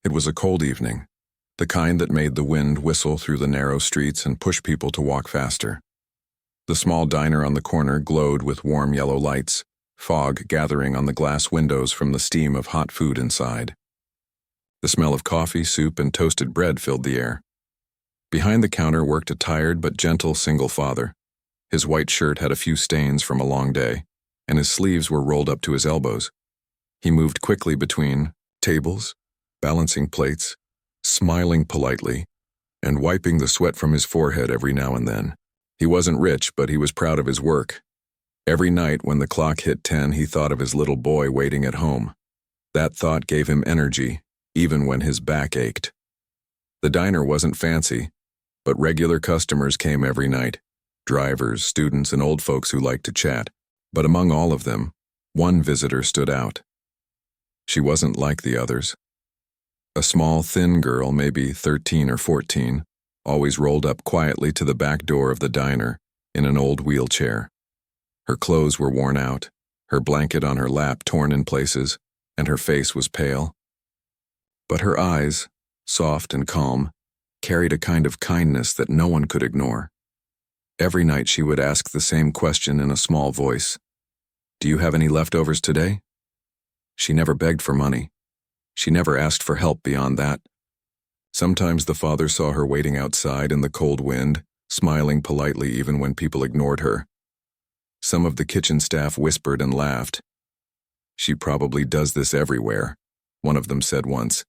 It was a cold evening, the kind that made the wind whistle through the narrow streets and push people to walk faster. The small diner on the corner glowed with warm yellow lights, fog gathering on the glass windows from the steam of hot food inside. The smell of coffee, soup, and toasted bread filled the air. Behind the counter worked a tired but gentle single father. His white shirt had a few stains from a long day, and his sleeves were rolled up to his elbows. He moved quickly between tables, balancing plates, smiling politely, and wiping the sweat from his forehead every now and then. He wasn't rich, but he was proud of his work. Every night when the clock hit 10, he thought of his little boy waiting at home. That thought gave him energy, even when his back ached. The diner wasn't fancy, but regular customers came every night. Drivers, students, and old folks who liked to chat. But among all of them, one visitor stood out. She wasn't like the others. A small, thin girl, maybe 13 or 14, always rolled up quietly to the back door of the diner in an old wheelchair. Her clothes were worn out, her blanket on her lap torn in places, and her face was pale. But her eyes, soft and calm, carried a kind of kindness that no one could ignore. Every night she would ask the same question in a small voice. "Do you have any leftovers today?" She never begged for money. She never asked for help beyond that. Sometimes the father saw her waiting outside in the cold wind, smiling politely even when people ignored her. Some of the kitchen staff whispered and laughed. "She probably does this everywhere," one of them said once.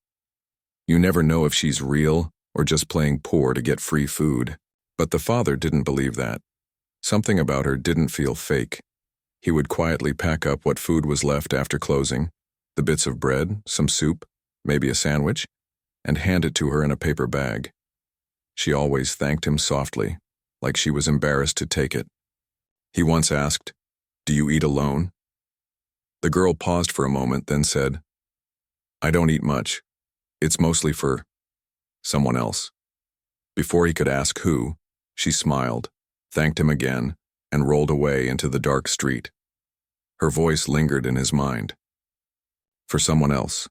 "You never know if she's real or just playing poor to get free food." But the father didn't believe that. Something about her didn't feel fake. He would quietly pack up what food was left after closing, the bits of bread, some soup, maybe a sandwich, and hand it to her in a paper bag. She always thanked him softly, like she was embarrassed to take it. He once asked, "Do you eat alone?" The girl paused for a moment, then said, "I don't eat much. It's mostly for someone else." Before he could ask who, she smiled, thanked him again, and rolled away into the dark street. Her voice lingered in his mind. For someone else.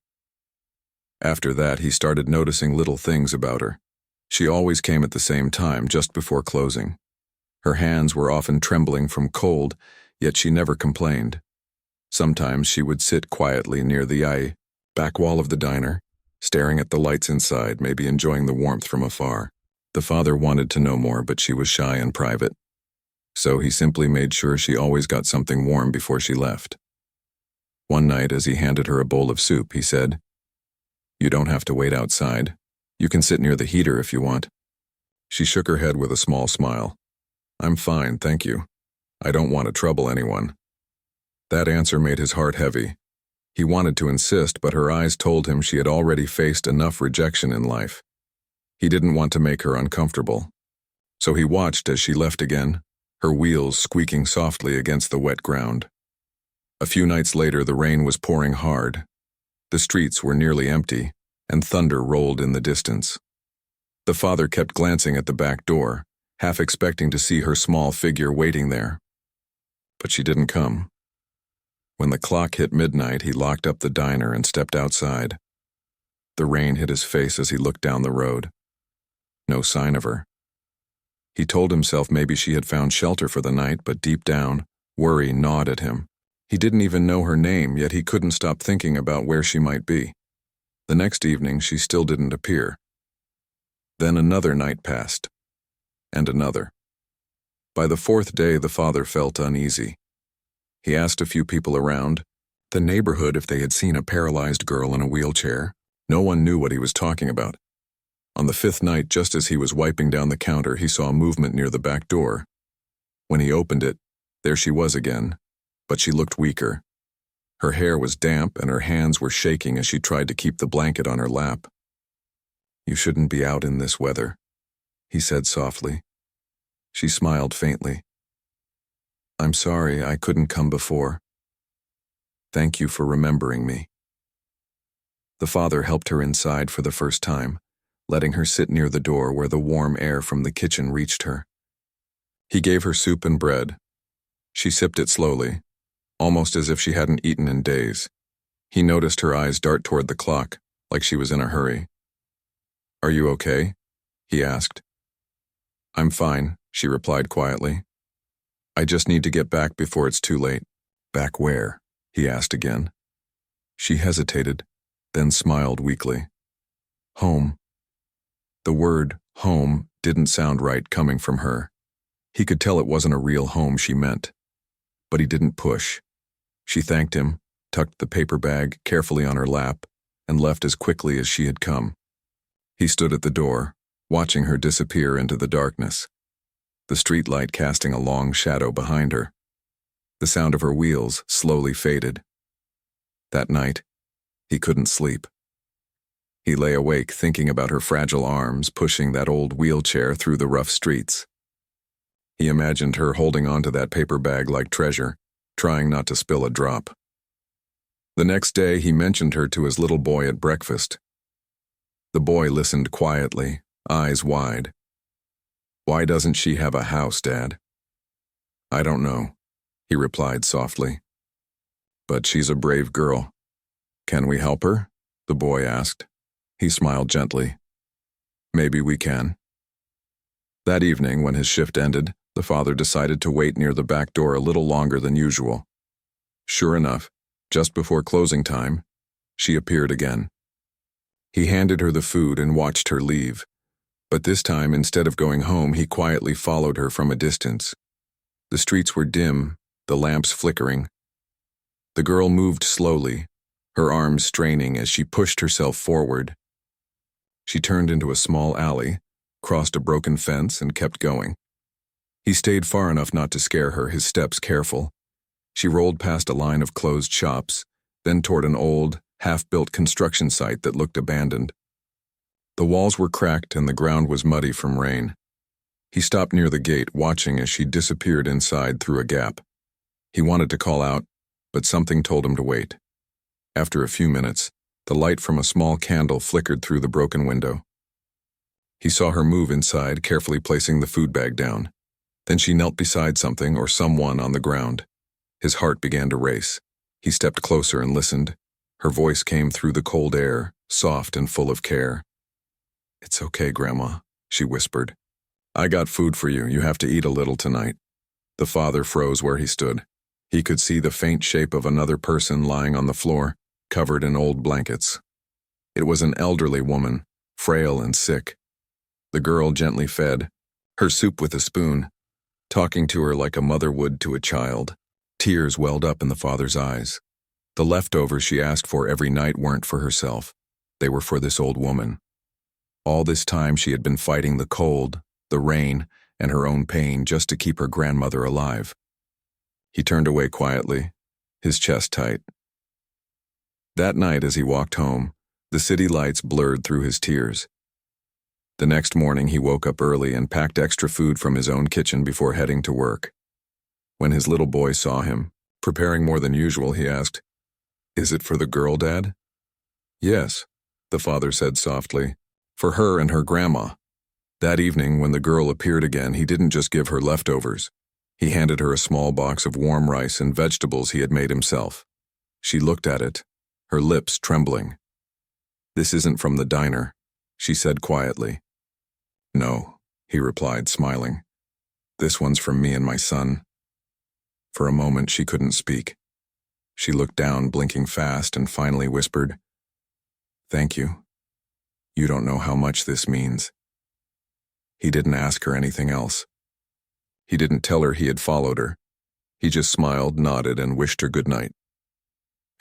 After that, he started noticing little things about her. She always came at the same time, just before closing. Her hands were often trembling from cold, yet she never complained. Sometimes she would sit quietly near the back wall of the diner, staring at the lights inside, maybe enjoying the warmth from afar. The father wanted to know more, but she was shy and private. So he simply made sure she always got something warm before she left. One night, as he handed her a bowl of soup, he said, "You don't have to wait outside. You can sit near the heater if you want." She shook her head with a small smile. "I'm fine, thank you. I don't want to trouble anyone." That answer made his heart heavy. He wanted to insist, but her eyes told him she had already faced enough rejection in life. He didn't want to make her uncomfortable. So he watched as she left again, her wheels squeaking softly against the wet ground. A few nights later, the rain was pouring hard. The streets were nearly empty, and thunder rolled in the distance. The father kept glancing at the back door, half expecting to see her small figure waiting there. But she didn't come. When the clock hit midnight, he locked up the diner and stepped outside. The rain hit his face as he looked down the road. No sign of her. He told himself maybe she had found shelter for the night, but deep down, worry gnawed at him. He didn't even know her name, yet he couldn't stop thinking about where she might be. The next evening, she still didn't appear. Then another night passed, and another. By the fourth day, the father felt uneasy. He asked a few people around the neighborhood if they had seen a paralyzed girl in a wheelchair. No one knew what he was talking about. On the fifth night, just as he was wiping down the counter, he saw a movement near the back door. When he opened it, there she was again, but she looked weaker. Her hair was damp and her hands were shaking as she tried to keep the blanket on her lap. "You shouldn't be out in this weather," he said softly. She smiled faintly. "I'm sorry I couldn't come before. Thank you for remembering me." The father helped her inside for the first time, letting her sit near the door where the warm air from the kitchen reached her. He gave her soup and bread. She sipped it slowly, almost as if she hadn't eaten in days. He noticed her eyes dart toward the clock, like she was in a hurry. "Are you okay?" he asked. "I'm fine," she replied quietly. "I just need to get back before it's too late." "Back where?" he asked again. She hesitated, then smiled weakly. "Home." The word home didn't sound right coming from her. He could tell it wasn't a real home she meant. But he didn't push. She thanked him, tucked the paper bag carefully on her lap, and left as quickly as she had come. He stood at the door, watching her disappear into the darkness, the streetlight casting a long shadow behind her. The sound of her wheels slowly faded. That night, he couldn't sleep. He lay awake thinking about her fragile arms pushing that old wheelchair through the rough streets. He imagined her holding onto that paper bag like treasure, trying not to spill a drop. The next day, he mentioned her to his little boy at breakfast. The boy listened quietly, eyes wide. "Why doesn't she have a house, Dad?" "I don't know," he replied softly. "But she's a brave girl. Can we help her?" the boy asked. He smiled gently. "Maybe we can." That evening, when his shift ended, the father decided to wait near the back door a little longer than usual. Sure enough, just before closing time, she appeared again. He handed her the food and watched her leave, but this time, instead of going home, he quietly followed her from a distance. The streets were dim, the lamps flickering. The girl moved slowly, her arms straining as she pushed herself forward. She turned into a small alley, crossed a broken fence, and kept going. He stayed far enough not to scare her, his steps careful. She rolled past a line of closed shops, then toward an old, half-built construction site that looked abandoned. The walls were cracked and the ground was muddy from rain. He stopped near the gate, watching as she disappeared inside through a gap. He wanted to call out, but something told him to wait. After a few minutes, the light from a small candle flickered through the broken window. He saw her move inside, carefully placing the food bag down. Then she knelt beside something or someone on the ground. His heart began to race. He stepped closer and listened. Her voice came through the cold air, soft and full of care. "It's okay, Grandma," she whispered. "I got food for you. You have to eat a little tonight." The father froze where he stood. He could see the faint shape of another person lying on the floor, covered in old blankets. It was an elderly woman, frail and sick. The girl gently fed, her soup with a spoon, talking to her like a mother would to a child. Tears welled up in the father's eyes. The leftovers she asked for every night weren't for herself. They were for this old woman. All this time she had been fighting the cold, the rain, and her own pain just to keep her grandmother alive. He turned away quietly, his chest tight. That night as he walked home, the city lights blurred through his tears. The next morning he woke up early and packed extra food from his own kitchen before heading to work. When his little boy saw him, preparing more than usual, he asked, "Is it for the girl, Dad?" "Yes," the father said softly, "for her and her grandma." That evening, when the girl appeared again, he didn't just give her leftovers. He handed her a small box of warm rice and vegetables he had made himself. She looked at it, her lips trembling. "This isn't from the diner," she said quietly. "No," he replied, smiling. "This one's from me and my son." For a moment, she couldn't speak. She looked down, blinking fast, and finally whispered, "Thank you. You don't know how much this means." He didn't ask her anything else. He didn't tell her he had followed her. He just smiled, nodded, and wished her good night.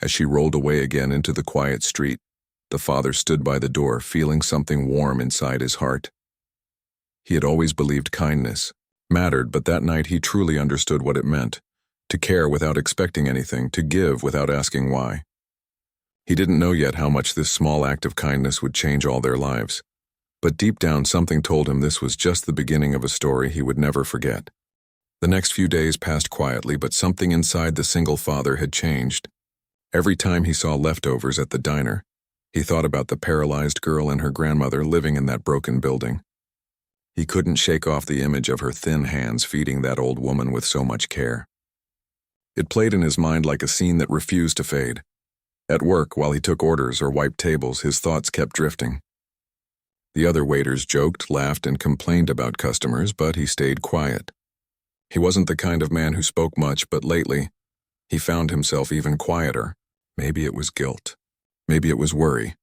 As she rolled away again into the quiet street, the father stood by the door, feeling something warm inside his heart. He had always believed kindness mattered, but that night he truly understood what it meant. To care without expecting anything, to give without asking why. He didn't know yet how much this small act of kindness would change all their lives. But deep down, something told him this was just the beginning of a story he would never forget. The next few days passed quietly, but something inside the single father had changed. Every time he saw leftovers at the diner, he thought about the paralyzed girl and her grandmother living in that broken building. He couldn't shake off the image of her thin hands feeding that old woman with so much care. It played in his mind like a scene that refused to fade. At work, while he took orders or wiped tables, his thoughts kept drifting. The other waiters joked, laughed, and complained about customers, but he stayed quiet. He wasn't the kind of man who spoke much, but lately, he found himself even quieter. Maybe it was guilt. Maybe it was worry.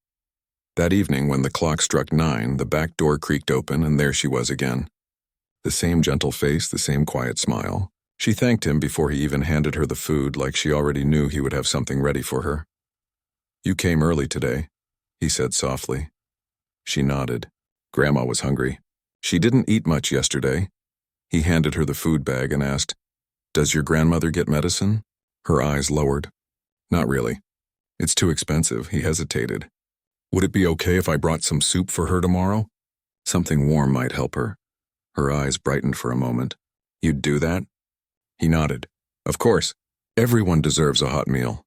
That evening, when the clock struck 9, the back door creaked open, and there she was again. The same gentle face, the same quiet smile. She thanked him before he even handed her the food, like she already knew he would have something ready for her. "You came early today," he said softly. She nodded. Grandma was hungry. "She didn't eat much yesterday." He handed her the food bag and asked, "Does your grandmother get medicine?" Her eyes lowered. "Not really. It's too expensive." He hesitated. "Would it be okay if I brought some soup for her tomorrow? Something warm might help her." Her eyes brightened for a moment. "You'd do that?" He nodded. "Of course. Everyone deserves a hot meal."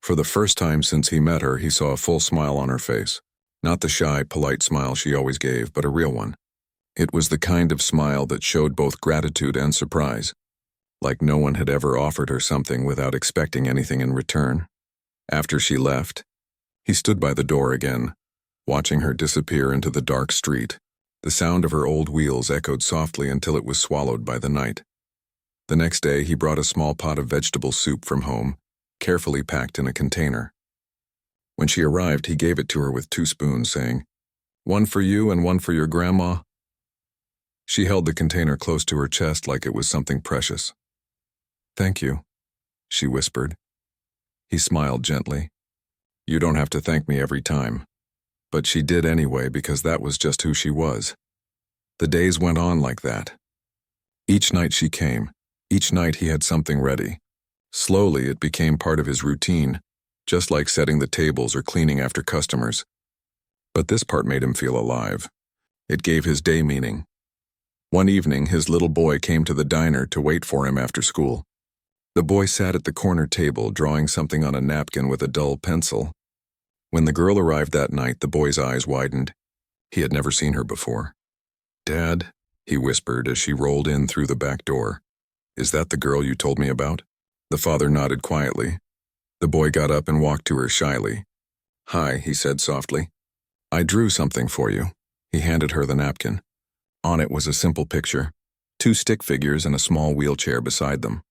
For the first time since he met her, he saw a full smile on her face. Not the shy, polite smile she always gave, but a real one. It was the kind of smile that showed both gratitude and surprise, like no one had ever offered her something without expecting anything in return. After she left, he stood by the door again, watching her disappear into the dark street. The sound of her old wheels echoed softly until it was swallowed by the night. The next day, he brought a small pot of vegetable soup from home, carefully packed in a container. When she arrived, he gave it to her with 2 spoons, saying, "One for you and one for your grandma." She held the container close to her chest like it was something precious. "Thank you," she whispered. He smiled gently. "You don't have to thank me every time." But she did anyway, because that was just who she was. The days went on like that. Each night she came. Each night he had something ready. Slowly it became part of his routine, just like setting the tables or cleaning after customers. But this part made him feel alive. It gave his day meaning. One evening, his little boy came to the diner to wait for him after school. The boy sat at the corner table, drawing something on a napkin with a dull pencil. When the girl arrived that night, the boy's eyes widened. He had never seen her before. "Dad," he whispered as she rolled in through the back door. "Is that the girl you told me about?" The father nodded quietly. The boy got up and walked to her shyly. "Hi," he said softly. "I drew something for you." He handed her the napkin. On it was a simple picture, 2 stick figures and a small wheelchair beside them.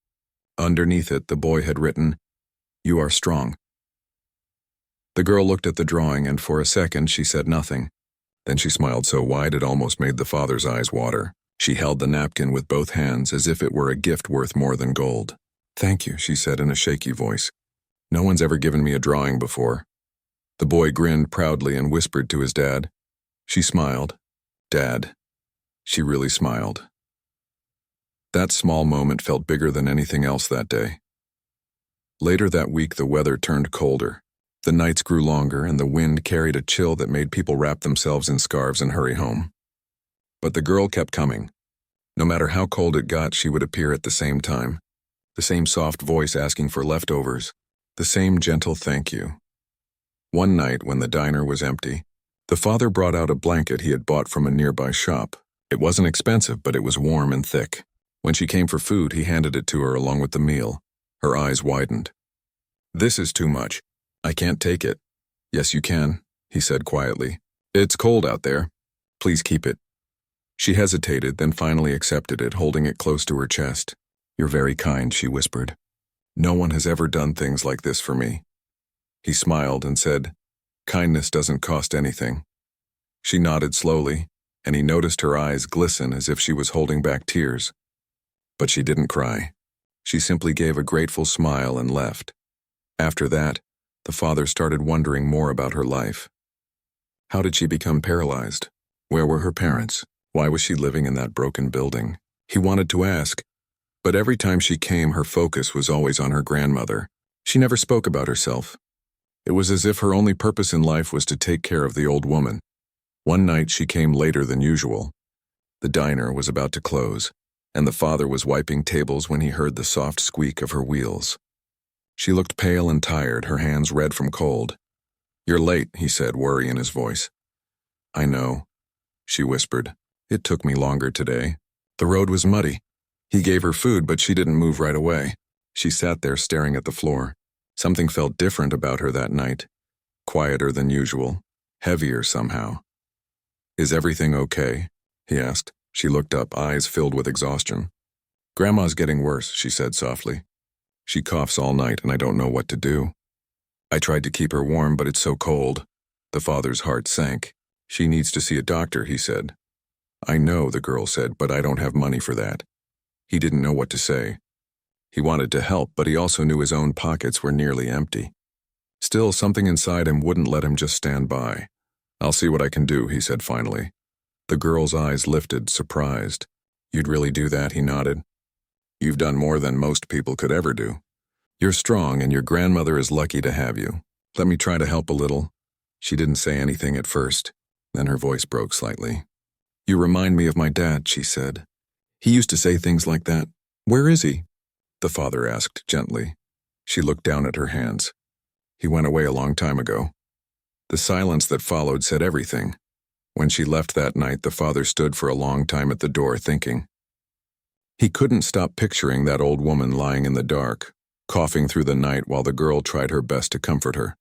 Underneath it, the boy had written, "You are strong." The girl looked at the drawing, and for a second she said nothing. Then she smiled so wide it almost made the father's eyes water. She held the napkin with both hands as if it were a gift worth more than gold. "Thank you," she said in a shaky voice. "No one's ever given me a drawing before." The boy grinned proudly and whispered to his dad. She smiled. "Dad." She really smiled. That small moment felt bigger than anything else that day. Later that week, the weather turned colder. The nights grew longer, and the wind carried a chill that made people wrap themselves in scarves and hurry home. But the girl kept coming. No matter how cold it got, she would appear at the same time. The same soft voice asking for leftovers. The same gentle thank you. One night, when the diner was empty, the father brought out a blanket he had bought from a nearby shop. It wasn't expensive, but it was warm and thick. When she came for food, he handed it to her along with the meal. Her eyes widened. "This is too much. I can't take it." "Yes, you can," he said quietly. "It's cold out there. Please keep it." She hesitated, then finally accepted it, holding it close to her chest. "You're very kind," she whispered. "No one has ever done things like this for me." He smiled and said, "Kindness doesn't cost anything." She nodded slowly, and he noticed her eyes glisten as if she was holding back tears. But she didn't cry. She simply gave a grateful smile and left. After that, the father started wondering more about her life. How did she become paralyzed? Where were her parents? Why was she living in that broken building? He wanted to ask, but every time she came, her focus was always on her grandmother. She never spoke about herself. It was as if her only purpose in life was to take care of the old woman. One night she came later than usual. The diner was about to close, and the father was wiping tables when he heard the soft squeak of her wheels. She looked pale and tired, her hands red from cold. "You're late," he said, worry in his voice. "I know," she whispered. "It took me longer today. The road was muddy." He gave her food, but she didn't move right away. She sat there staring at the floor. Something felt different about her that night, quieter than usual, heavier somehow. "Is everything okay?" he asked. She looked up, eyes filled with exhaustion. "Grandma's getting worse," she said softly. "She coughs all night and I don't know what to do. I tried to keep her warm, but it's so cold." The father's heart sank. "She needs to see a doctor," he said. "I know," the girl said, "but I don't have money for that." He didn't know what to say. He wanted to help, but he also knew his own pockets were nearly empty. Still, something inside him wouldn't let him just stand by. "I'll see what I can do," he said finally. The girl's eyes lifted, surprised. "You'd really do that?" he nodded. "You've done more than most people could ever do. You're strong, and your grandmother is lucky to have you. Let me try to help a little." She didn't say anything at first. Then her voice broke slightly. "You remind me of my dad," she said. "He used to say things like that. Where is he?" The father asked gently. She looked down at her hands. "He went away a long time ago." The silence that followed said everything. When she left that night, the father stood for a long time at the door thinking. He couldn't stop picturing that old woman lying in the dark, coughing through the night while the girl tried her best to comfort her.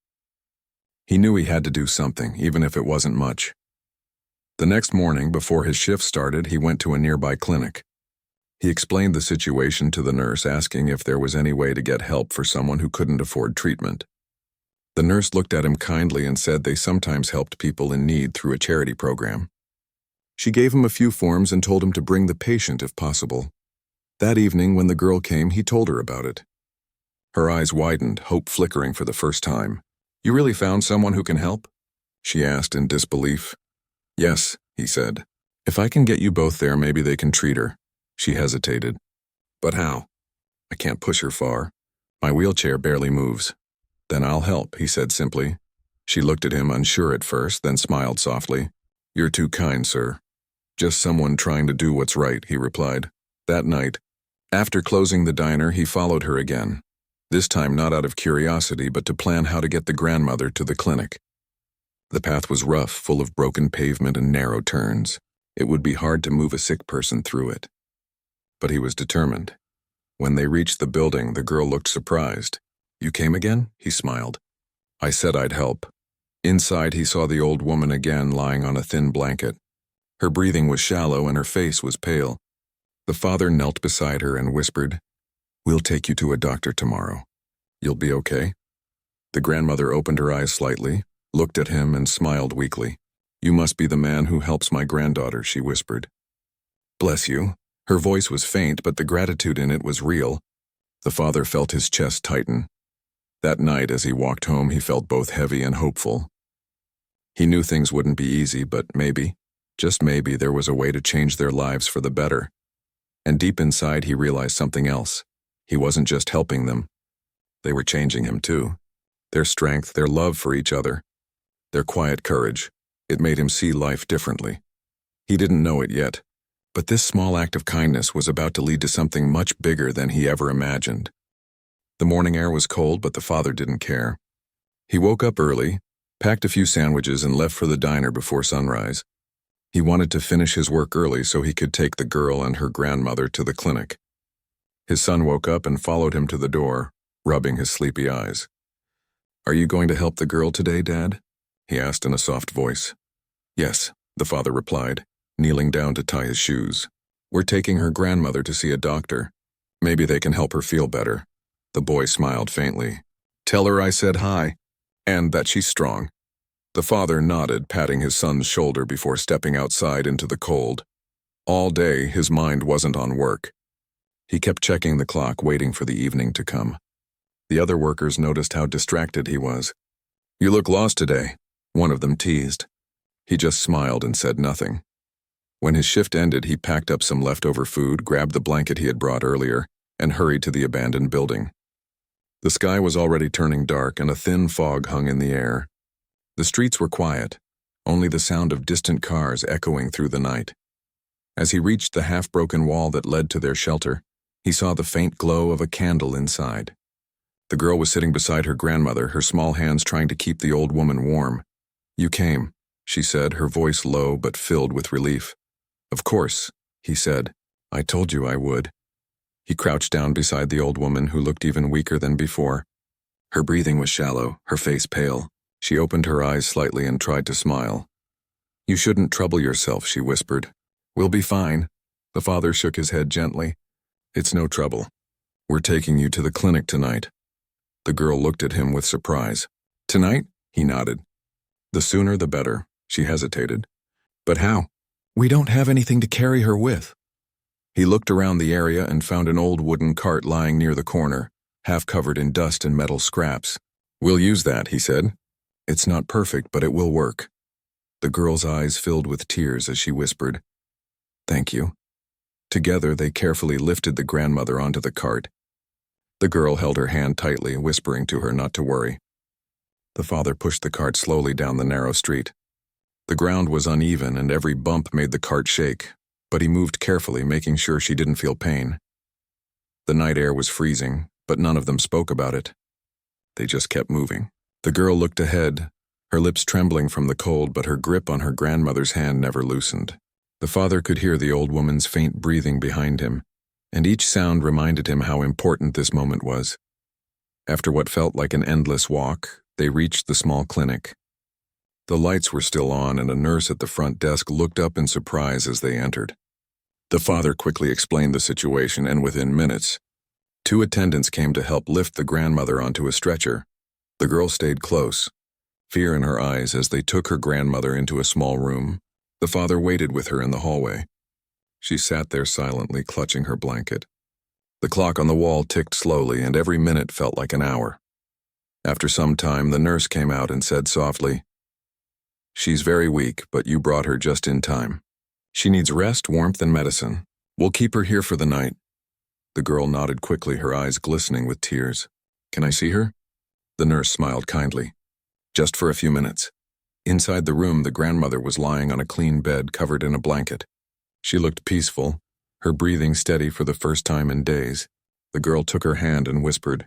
He knew he had to do something, even if it wasn't much. The next morning, before his shift started, he went to a nearby clinic. He explained the situation to the nurse, asking if there was any way to get help for someone who couldn't afford treatment. The nurse looked at him kindly and said they sometimes helped people in need through a charity program. She gave him a few forms and told him to bring the patient if possible. That evening, when the girl came, he told her about it. Her eyes widened, hope flickering for the first time. "You really found someone who can help?" she asked in disbelief. "Yes," he said. "If I can get you both there, maybe they can treat her." She hesitated. "But how?" "I can't push her far. My wheelchair barely moves." "Then I'll help," he said simply. She looked at him, unsure at first, then smiled softly. "You're too kind, sir." "Just someone trying to do what's right," he replied. That night, after closing the diner, he followed her again. This time not out of curiosity, but to plan how to get the grandmother to the clinic. The path was rough, full of broken pavement and narrow turns. It would be hard to move a sick person through it. But he was determined. When they reached the building, the girl looked surprised. "You came again?" he smiled. "I said I'd help." Inside, he saw the old woman again lying on a thin blanket. Her breathing was shallow and her face was pale. The father knelt beside her and whispered, "We'll take you to a doctor tomorrow. You'll be okay?" The grandmother opened her eyes slightly, looked at him and smiled weakly. "You must be the man who helps my granddaughter," she whispered. "Bless you." Her voice was faint, but the gratitude in it was real. The father felt his chest tighten. That night, as he walked home, he felt both heavy and hopeful. He knew things wouldn't be easy, but maybe, just maybe, there was a way to change their lives for the better. And deep inside, he realized something else. He wasn't just helping them. They were changing him too. Their strength, their love for each other, their quiet courage. It made him see life differently. He didn't know it yet, but this small act of kindness was about to lead to something much bigger than he ever imagined. The morning air was cold, but the father didn't care. He woke up early, packed a few sandwiches, and left for the diner before sunrise. He wanted to finish his work early so he could take the girl and her grandmother to the clinic. His son woke up and followed him to the door, rubbing his sleepy eyes. "Are you going to help the girl today, Dad?" he asked in a soft voice. "Yes," the father replied, kneeling down to tie his shoes. "We're taking her grandmother to see a doctor. Maybe they can help her feel better." The boy smiled faintly. "Tell her I said hi, and that she's strong." The father nodded, patting his son's shoulder before stepping outside into the cold. All day, his mind wasn't on work. He kept checking the clock, waiting for the evening to come. The other workers noticed how distracted he was. "You look lost today," one of them teased. He just smiled and said nothing. When his shift ended, he packed up some leftover food, grabbed the blanket he had brought earlier, and hurried to the abandoned building. The sky was already turning dark, and a thin fog hung in the air. The streets were quiet, only the sound of distant cars echoing through the night. As he reached the half-broken wall that led to their shelter, he saw the faint glow of a candle inside. The girl was sitting beside her grandmother, her small hands trying to keep the old woman warm. "You came," she said, her voice low but filled with relief. "Of course," he said. "I told you I would." He crouched down beside the old woman, who looked even weaker than before. Her breathing was shallow, her face pale. She opened her eyes slightly and tried to smile. "You shouldn't trouble yourself," she whispered. "We'll be fine." The father shook his head gently. "It's no trouble. We're taking you to the clinic tonight." The girl looked at him with surprise. "Tonight?" He nodded. "The sooner the better." She hesitated. "But how?" "We don't have anything to carry her with." He looked around the area and found an old wooden cart lying near the corner, half covered in dust and metal scraps. "We'll use that," he said. "It's not perfect, but it will work." The girl's eyes filled with tears as she whispered, "Thank you." Together, they carefully lifted the grandmother onto the cart. The girl held her hand tightly, whispering to her not to worry. The father pushed the cart slowly down the narrow street. The ground was uneven and every bump made the cart shake, but he moved carefully, making sure she didn't feel pain. The night air was freezing, but none of them spoke about it. They just kept moving. The girl looked ahead, her lips trembling from the cold, but her grip on her grandmother's hand never loosened. The father could hear the old woman's faint breathing behind him, and each sound reminded him how important this moment was. After what felt like an endless walk, they reached the small clinic. The lights were still on, and a nurse at the front desk looked up in surprise as they entered. The father quickly explained the situation, and within minutes, 2 attendants came to help lift the grandmother onto a stretcher. The girl stayed close, fear in her eyes as they took her grandmother into a small room. The father waited with her in the hallway. She sat there silently, clutching her blanket. The clock on the wall ticked slowly, and every minute felt like an hour. After some time, the nurse came out and said softly, "She's very weak, but you brought her just in time. She needs rest, warmth, and medicine. We'll keep her here for the night." The girl nodded quickly, her eyes glistening with tears. "Can I see her?" The nurse smiled kindly. "Just for a few minutes." Inside the room, the grandmother was lying on a clean bed covered in a blanket. She looked peaceful, her breathing steady for the first time in days. The girl took her hand and whispered,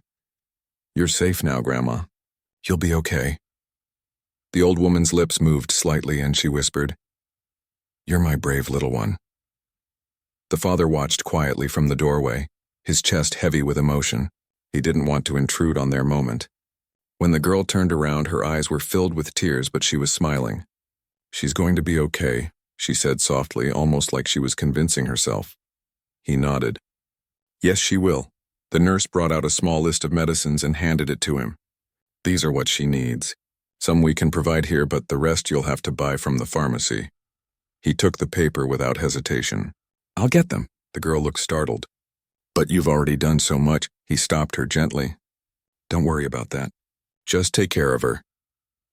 "You're safe now, Grandma. You'll be okay." The old woman's lips moved slightly and she whispered, "You're my brave little one." The father watched quietly from the doorway, his chest heavy with emotion. He didn't want to intrude on their moment. When the girl turned around, her eyes were filled with tears, but she was smiling. "She's going to be okay," she said softly, almost like she was convincing herself. He nodded. "Yes, she will." The nurse brought out a small list of medicines and handed it to him. "These are what she needs. Some we can provide here, but the rest you'll have to buy from the pharmacy." He took the paper without hesitation. "I'll get them." The girl looked startled. "But you've already done so much." He stopped her gently. "Don't worry about that. Just take care of her."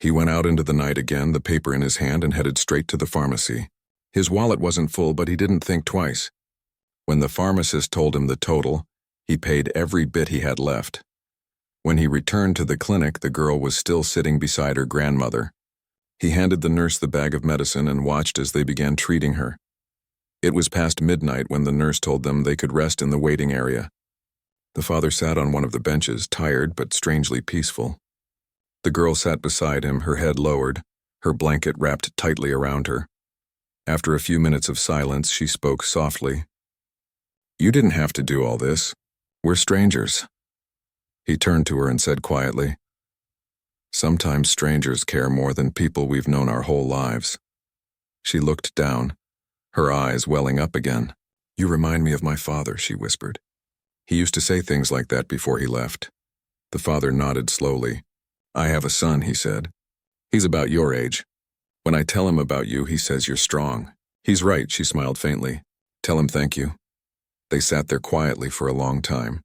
He went out into the night again, the paper in his hand, and headed straight to the pharmacy. His wallet wasn't full, but he didn't think twice. When the pharmacist told him the total, he paid every bit he had left. When he returned to the clinic, the girl was still sitting beside her grandmother. He handed the nurse the bag of medicine and watched as they began treating her. It was past midnight when the nurse told them they could rest in the waiting area. The father sat on one of the benches, tired but strangely peaceful. The girl sat beside him, her head lowered, her blanket wrapped tightly around her. After a few minutes of silence, she spoke softly. "You didn't have to do all this. We're strangers." He turned to her and said quietly, "Sometimes strangers care more than people we've known our whole lives." She looked down, her eyes welling up again. "You remind me of my father," she whispered. "He used to say things like that before he left." The father nodded slowly. "I have a son," he said. "He's about your age. When I tell him about you, he says you're strong." "He's right," she smiled faintly. "Tell him thank you." They sat there quietly for a long time.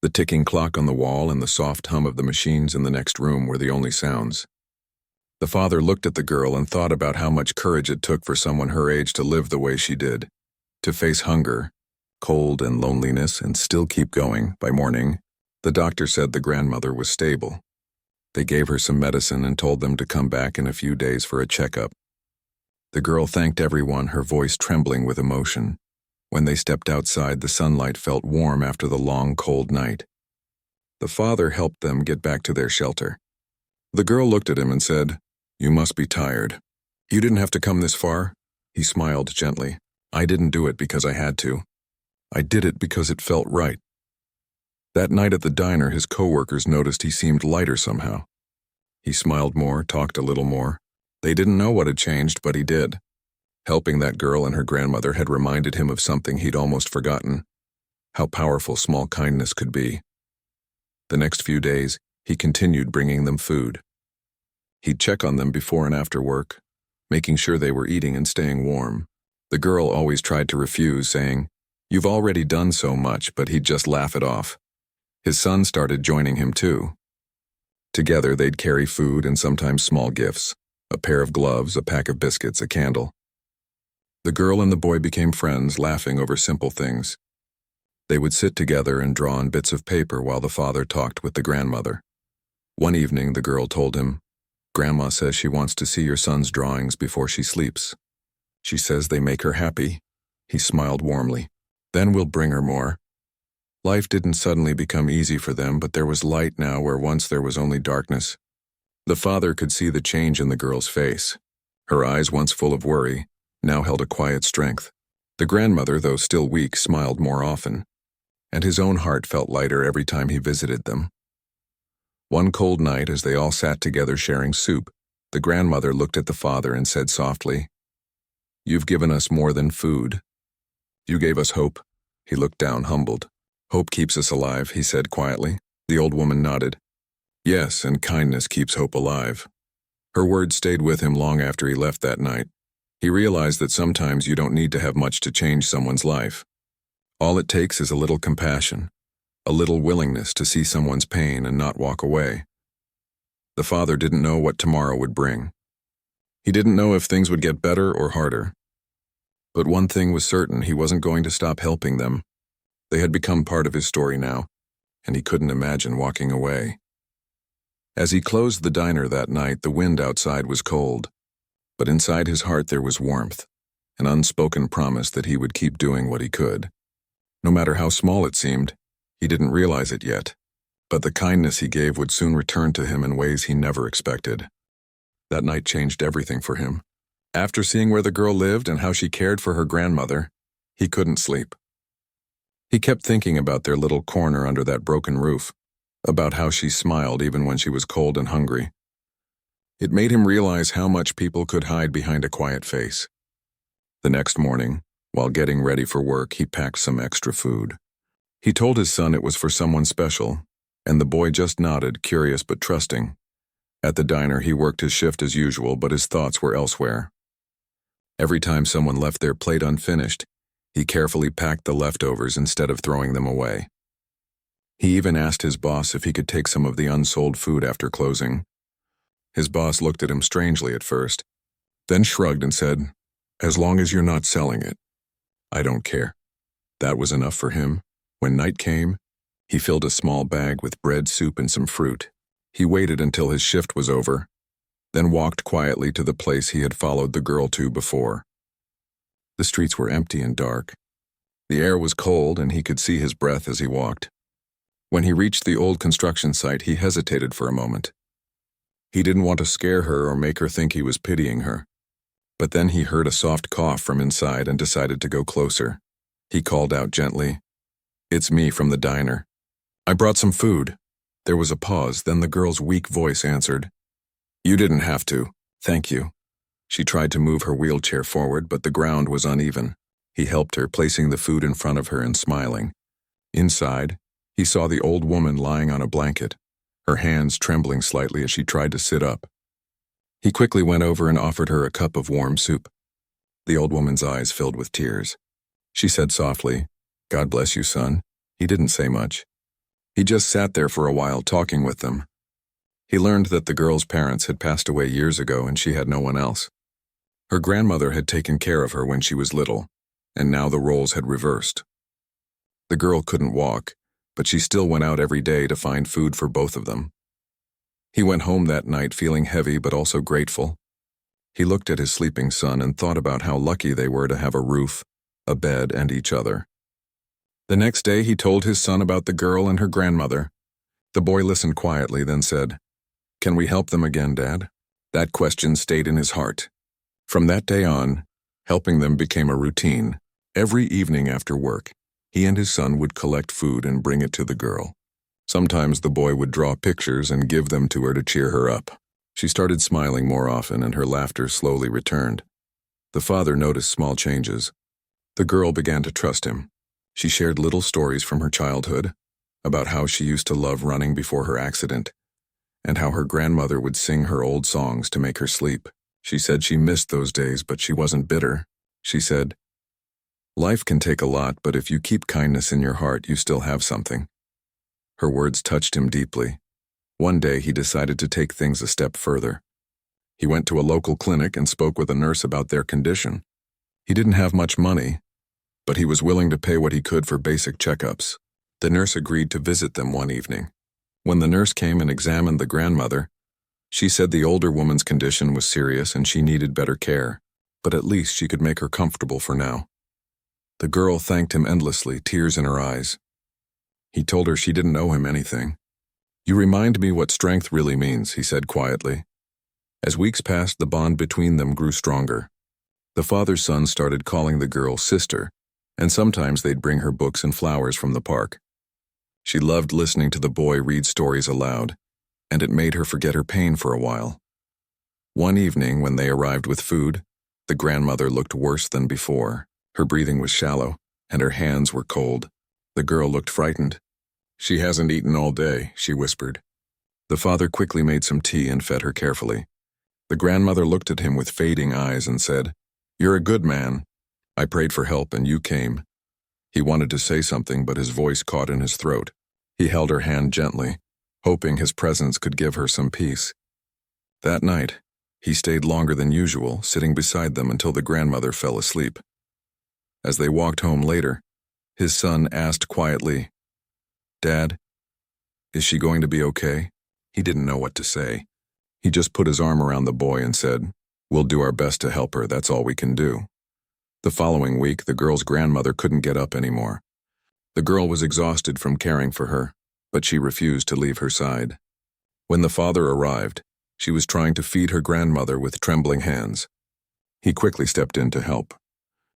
The ticking clock on the wall and the soft hum of the machines in the next room were the only sounds. The father looked at the girl and thought about how much courage it took for someone her age to live the way she did, to face hunger, cold, and loneliness, and still keep going. By morning, the doctor said the grandmother was stable. They gave her some medicine and told them to come back in a few days for a checkup. The girl thanked everyone, her voice trembling with emotion. When they stepped outside, the sunlight felt warm after the long, cold night. The father helped them get back to their shelter. The girl looked at him and said, "You must be tired. You didn't have to come this far?" He smiled gently. "I didn't do it because I had to. I did it because it felt right." That night at the diner, his coworkers noticed he seemed lighter somehow. He smiled more, talked a little more. They didn't know what had changed, but he did. Helping that girl and her grandmother had reminded him of something he'd almost forgotten: how powerful small kindness could be. The next few days, he continued bringing them food. He'd check on them before and after work, making sure they were eating and staying warm. The girl always tried to refuse, saying, "You've already done so much," but he'd just laugh it off. His son started joining him too. Together, they'd carry food and sometimes small gifts: a pair of gloves, a pack of biscuits, a candle. The girl and the boy became friends, laughing over simple things. They would sit together and draw on bits of paper while the father talked with the grandmother. One evening, the girl told him, "Grandma says she wants to see your son's drawings before she sleeps. She says they make her happy." He smiled warmly. "Then we'll bring her more." Life didn't suddenly become easy for them, but there was light now where once there was only darkness. The father could see the change in the girl's face. Her eyes, once full of worry, now held a quiet strength. The grandmother, though still weak, smiled more often, and his own heart felt lighter every time he visited them. One cold night, as they all sat together sharing soup, the grandmother looked at the father and said softly, "You've given us more than food. You gave us hope." He looked down, humbled. "Hope keeps us alive," he said quietly. The old woman nodded. "Yes, and kindness keeps hope alive." Her words stayed with him long after he left that night. He realized that sometimes you don't need to have much to change someone's life. All it takes is a little compassion, a little willingness to see someone's pain and not walk away. The father didn't know what tomorrow would bring. He didn't know if things would get better or harder. But one thing was certain: he wasn't going to stop helping them. They had become part of his story now, and he couldn't imagine walking away. As he closed the diner that night, the wind outside was cold, but inside his heart there was warmth, an unspoken promise that he would keep doing what he could. No matter how small it seemed, he didn't realize it yet, but the kindness he gave would soon return to him in ways he never expected. That night changed everything for him. After seeing where the girl lived and how she cared for her grandmother, he couldn't sleep. He kept thinking about their little corner under that broken roof, about how she smiled even when she was cold and hungry. It made him realize how much people could hide behind a quiet face. The next morning, while getting ready for work, he packed some extra food. He told his son it was for someone special, and the boy just nodded, curious but trusting. At the diner, he worked his shift as usual, but his thoughts were elsewhere. Every time someone left their plate unfinished, he carefully packed the leftovers instead of throwing them away. He even asked his boss if he could take some of the unsold food after closing. His boss looked at him strangely at first, then shrugged and said, "As long as you're not selling it, I don't care." That was enough for him. When night came, he filled a small bag with bread, soup, and some fruit. He waited until his shift was over, then walked quietly to the place he had followed the girl to before. The streets were empty and dark. The air was cold, and he could see his breath as he walked. When he reached the old construction site, he hesitated for a moment. He didn't want to scare her or make her think he was pitying her. But then he heard a soft cough from inside and decided to go closer. He called out gently, "It's me from the diner. I brought some food." There was a pause, then the girl's weak voice answered, "You didn't have to. Thank you." She tried to move her wheelchair forward, but the ground was uneven. He helped her, placing the food in front of her and smiling. Inside, he saw the old woman lying on a blanket, her hands trembling slightly as she tried to sit up. He quickly went over and offered her a cup of warm soup. The old woman's eyes filled with tears. She said softly, "God bless you, son." He didn't say much. He just sat there for a while talking with them. He learned that the girl's parents had passed away years ago and she had no one else. Her grandmother had taken care of her when she was little, and now the roles had reversed. The girl couldn't walk, but she still went out every day to find food for both of them. He went home that night feeling heavy but also grateful. He looked at his sleeping son and thought about how lucky they were to have a roof, a bed, and each other. The next day he told his son about the girl and her grandmother. The boy listened quietly, then said, "Can we help them again, Dad?" That question stayed in his heart. From that day on, helping them became a routine. Every evening after work, he and his son would collect food and bring it to the girl. Sometimes the boy would draw pictures and give them to her to cheer her up. She started smiling more often and her laughter slowly returned. The father noticed small changes. The girl began to trust him. She shared little stories from her childhood, about how she used to love running before her accident, and how her grandmother would sing her old songs to make her sleep. She said she missed those days, but she wasn't bitter. She said, "Life can take a lot, but if you keep kindness in your heart, you still have something." Her words touched him deeply. One day he decided to take things a step further. He went to a local clinic and spoke with a nurse about their condition. He didn't have much money, but he was willing to pay what he could for basic checkups. The nurse agreed to visit them one evening. When the nurse came and examined the grandmother, she said the older woman's condition was serious and she needed better care, but at least she could make her comfortable for now. The girl thanked him endlessly, tears in her eyes. He told her she didn't owe him anything. "You remind me what strength really means," he said quietly. As weeks passed, the bond between them grew stronger. The father's son started calling the girl sister, and sometimes they'd bring her books and flowers from the park. She loved listening to the boy read stories aloud, and it made her forget her pain for a while. One evening, when they arrived with food, the grandmother looked worse than before. Her breathing was shallow, and her hands were cold. The girl looked frightened. "She hasn't eaten all day," she whispered. The father quickly made some tea and fed her carefully. The grandmother looked at him with fading eyes and said, "You're a good man. I prayed for help and you came." He wanted to say something, but his voice caught in his throat. He held her hand gently, hoping his presence could give her some peace. That night, he stayed longer than usual, sitting beside them until the grandmother fell asleep. As they walked home later, his son asked quietly, "Dad, is she going to be okay?" He didn't know what to say. He just put his arm around the boy and said, "We'll do our best to help her, that's all we can do." The following week, the girl's grandmother couldn't get up anymore. The girl was exhausted from caring for her, but she refused to leave her side. When the father arrived, she was trying to feed her grandmother with trembling hands. He quickly stepped in to help.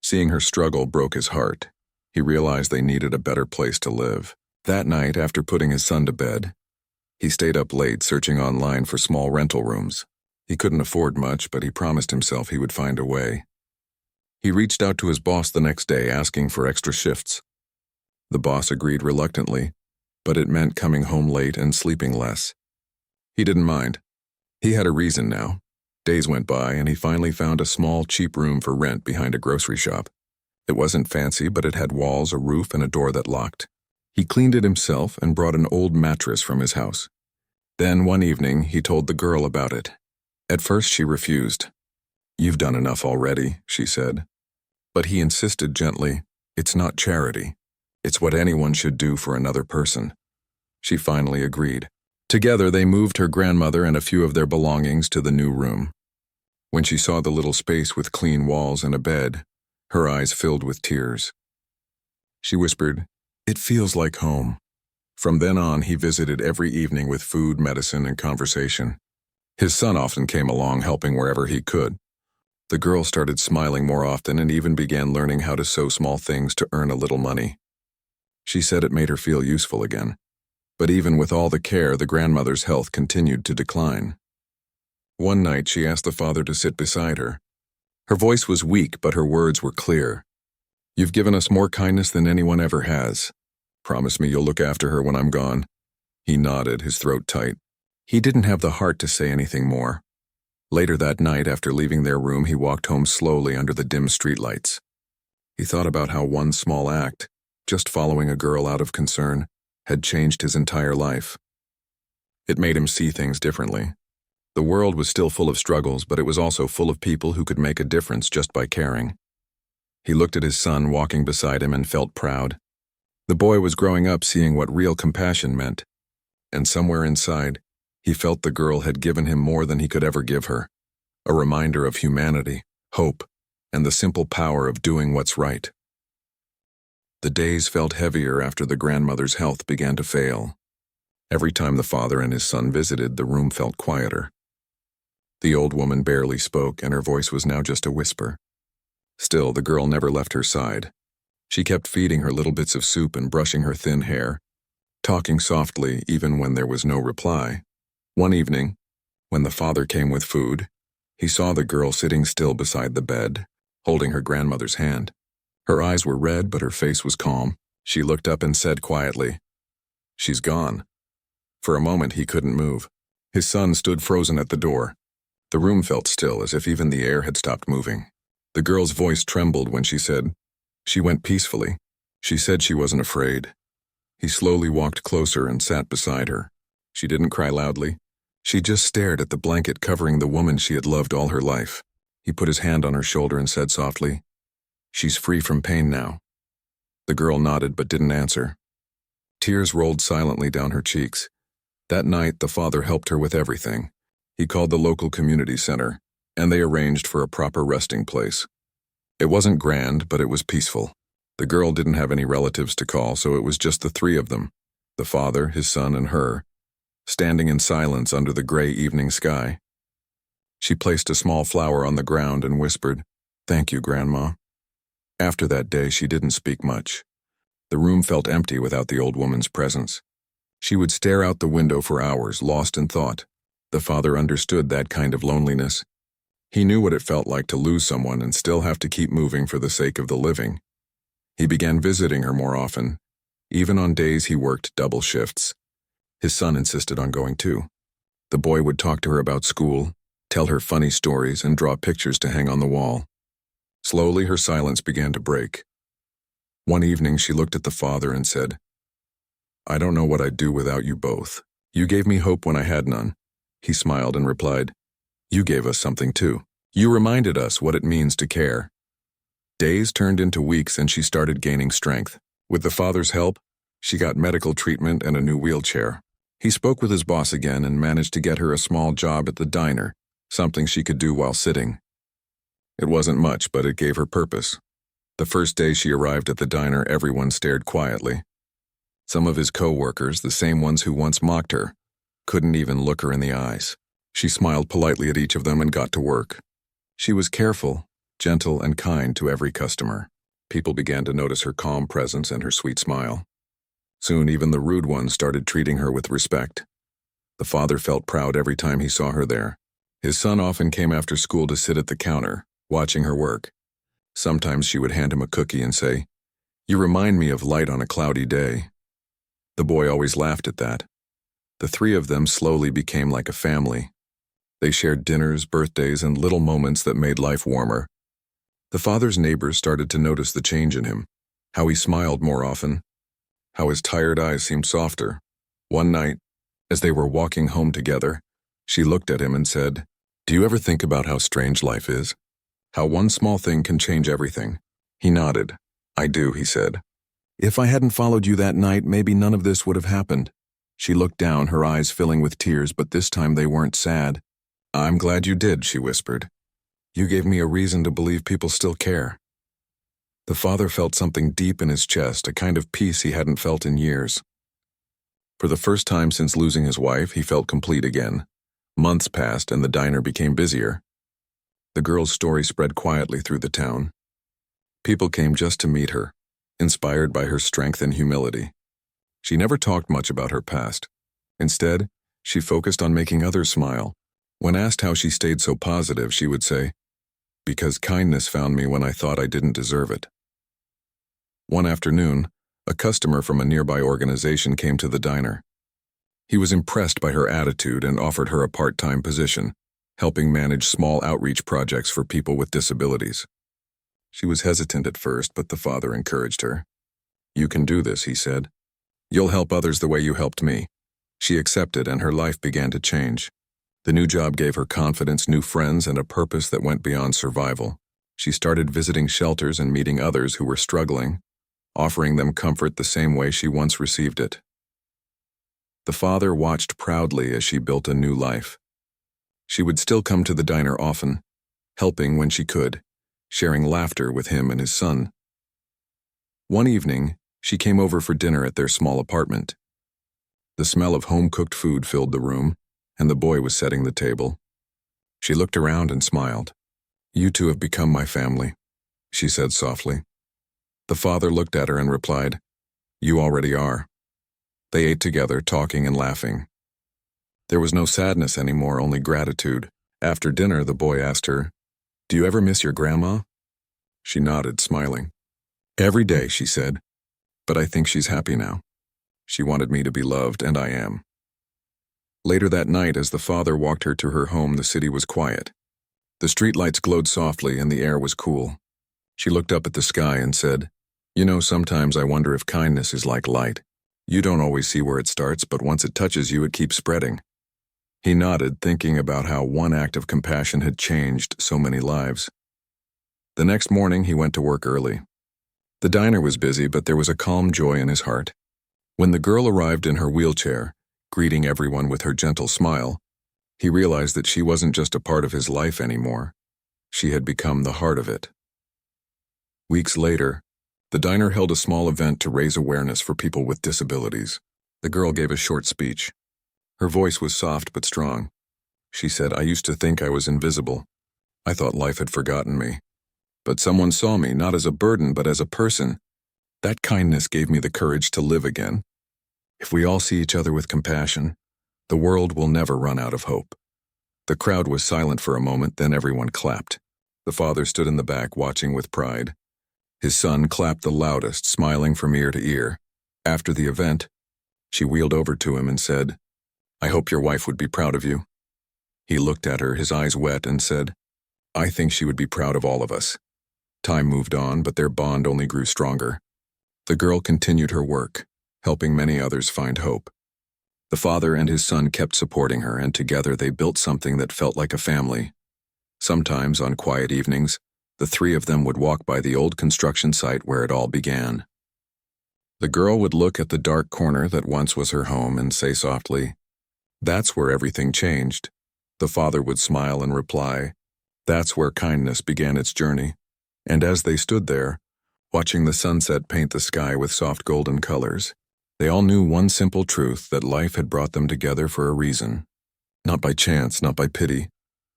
Seeing her struggle broke his heart. He realized they needed a better place to live. That night, after putting his son to bed, he stayed up late searching online for small rental rooms. He couldn't afford much, but he promised himself he would find a way. He reached out to his boss the next day asking for extra shifts. The boss agreed reluctantly, but it meant coming home late and sleeping less. He didn't mind. He had a reason now. Days went by and he finally found a small, cheap room for rent behind a grocery shop. It wasn't fancy, but it had walls, a roof, and a door that locked. He cleaned it himself and brought an old mattress from his house. Then one evening, he told the girl about it. At first she refused. "You've done enough already," she said. But he insisted gently, "It's not charity. It's what anyone should do for another person." She finally agreed. Together they moved her grandmother and a few of their belongings to the new room. When she saw the little space with clean walls and a bed, her eyes filled with tears. She whispered, "It feels like home." From then on, he visited every evening with food, medicine, and conversation. His son often came along, helping wherever he could. The girl started smiling more often and even began learning how to sew small things to earn a little money. She said it made her feel useful again. But even with all the care, the grandmother's health continued to decline. One night, she asked the father to sit beside her. Her voice was weak, but her words were clear. "You've given us more kindness than anyone ever has. Promise me you'll look after her when I'm gone." He nodded, his throat tight. He didn't have the heart to say anything more. Later that night, after leaving their room, he walked home slowly under the dim streetlights. He thought about how one small act, just following a girl out of concern, had changed his entire life. It made him see things differently. The world was still full of struggles, but it was also full of people who could make a difference just by caring. He looked at his son walking beside him and felt proud. The boy was growing up seeing what real compassion meant, and somewhere inside, he felt the girl had given him more than he could ever give her, a reminder of humanity, hope, and the simple power of doing what's right. The days felt heavier after the grandmother's health began to fail. Every time the father and his son visited, the room felt quieter. The old woman barely spoke, and her voice was now just a whisper. Still, the girl never left her side. She kept feeding her little bits of soup and brushing her thin hair, talking softly even when there was no reply. One evening, when the father came with food, he saw the girl sitting still beside the bed, holding her grandmother's hand. Her eyes were red, but her face was calm. She looked up and said quietly, "She's gone." For a moment he couldn't move. His son stood frozen at the door. The room felt still, as if even the air had stopped moving. The girl's voice trembled when she said, "She went peacefully. She said she wasn't afraid." He slowly walked closer and sat beside her. She didn't cry loudly. She just stared at the blanket covering the woman she had loved all her life. He put his hand on her shoulder and said softly, "She's free from pain now." The girl nodded but didn't answer. Tears rolled silently down her cheeks. That night, the father helped her with everything. He called the local community center, and they arranged for a proper resting place. It wasn't grand, but it was peaceful. The girl didn't have any relatives to call, so it was just the three of them, the father, his son, and her, standing in silence under the gray evening sky. She placed a small flower on the ground and whispered, "Thank you, Grandma." After that day, she didn't speak much. The room felt empty without the old woman's presence. She would stare out the window for hours, lost in thought. The father understood that kind of loneliness. He knew what it felt like to lose someone and still have to keep moving for the sake of the living. He began visiting her more often, even on days he worked double shifts. His son insisted on going too. The boy would talk to her about school, tell her funny stories, and draw pictures to hang on the wall. Slowly, her silence began to break. One evening, she looked at the father and said, "I don't know what I'd do without you both. You gave me hope when I had none." He smiled and replied, "You gave us something too. You reminded us what it means to care." Days turned into weeks and she started gaining strength. With the father's help, she got medical treatment and a new wheelchair. He spoke with his boss again and managed to get her a small job at the diner, something she could do while sitting. It wasn't much, but it gave her purpose. The first day she arrived at the diner, everyone stared quietly. Some of his co-workers, the same ones who once mocked her, couldn't even look her in the eyes. She smiled politely at each of them and got to work. She was careful, gentle, and kind to every customer. People began to notice her calm presence and her sweet smile. Soon, even the rude ones started treating her with respect. The father felt proud every time he saw her there. His son often came after school to sit at the counter, watching her work. Sometimes she would hand him a cookie and say, "You remind me of light on a cloudy day." The boy always laughed at that. The three of them slowly became like a family. They shared dinners, birthdays, and little moments that made life warmer. The father's neighbors started to notice the change in him, how he smiled more often, how his tired eyes seemed softer. One night, as they were walking home together, she looked at him and said, "Do you ever think about how strange life is? How one small thing can change everything?" He nodded. "I do," he said. "If I hadn't followed you that night, maybe none of this would have happened." She looked down, her eyes filling with tears, but this time they weren't sad. "I'm glad you did," she whispered. "You gave me a reason to believe people still care." The father felt something deep in his chest, a kind of peace he hadn't felt in years. For the first time since losing his wife, he felt complete again. Months passed and the diner became busier. The girl's story spread quietly through the town. People came just to meet her, inspired by her strength and humility. She never talked much about her past. Instead, she focused on making others smile. When asked how she stayed so positive, she would say, "Because kindness found me when I thought I didn't deserve it." One afternoon, a customer from a nearby organization came to the diner. He was impressed by her attitude and offered her a part-time position, helping manage small outreach projects for people with disabilities. She was hesitant at first, but the father encouraged her. "You can do this," he said. "You'll help others the way you helped me." She accepted, and her life began to change. The new job gave her confidence, new friends, and a purpose that went beyond survival. She started visiting shelters and meeting others who were struggling, offering them comfort the same way she once received it. The father watched proudly as she built a new life. She would still come to the diner often, helping when she could, sharing laughter with him and his son. One evening, she came over for dinner at their small apartment. The smell of home-cooked food filled the room, and the boy was setting the table. She looked around and smiled. "You two have become my family," she said softly. The father looked at her and replied, "You already are." They ate together, talking and laughing. There was no sadness anymore, only gratitude. After dinner, the boy asked her, "Do you ever miss your grandma?" She nodded, smiling. "Every day," she said, "but I think she's happy now. She wanted me to be loved, and I am." Later that night, as the father walked her to her home, the city was quiet. The streetlights glowed softly and the air was cool. She looked up at the sky and said, "You know, sometimes I wonder if kindness is like light. You don't always see where it starts, but once it touches you, it keeps spreading." He nodded, thinking about how one act of compassion had changed so many lives. The next morning, he went to work early. The diner was busy, but there was a calm joy in his heart. When the girl arrived in her wheelchair, greeting everyone with her gentle smile, he realized that she wasn't just a part of his life anymore. She had become the heart of it. Weeks later, the diner held a small event to raise awareness for people with disabilities. The girl gave a short speech. Her voice was soft but strong. She said, "I used to think I was invisible. I thought life had forgotten me. But someone saw me, not as a burden, but as a person. That kindness gave me the courage to live again. If we all see each other with compassion, the world will never run out of hope." The crowd was silent for a moment, then everyone clapped. The father stood in the back, watching with pride. His son clapped the loudest, smiling from ear to ear. After the event, she wheeled over to him and said, "I hope your wife would be proud of you." He looked at her, his eyes wet, and said, "I think she would be proud of all of us." Time moved on, but their bond only grew stronger. The girl continued her work, helping many others find hope. The father and his son kept supporting her, and together they built something that felt like a family. Sometimes, on quiet evenings, the three of them would walk by the old construction site where it all began. The girl would look at the dark corner that once was her home and say softly, "That's where everything changed." The father would smile and reply, "That's where kindness began its journey." And as they stood there, watching the sunset paint the sky with soft golden colors, they all knew one simple truth, that life had brought them together for a reason. Not by chance, not by pity,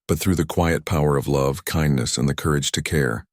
but through the quiet power of love, kindness, and the courage to care.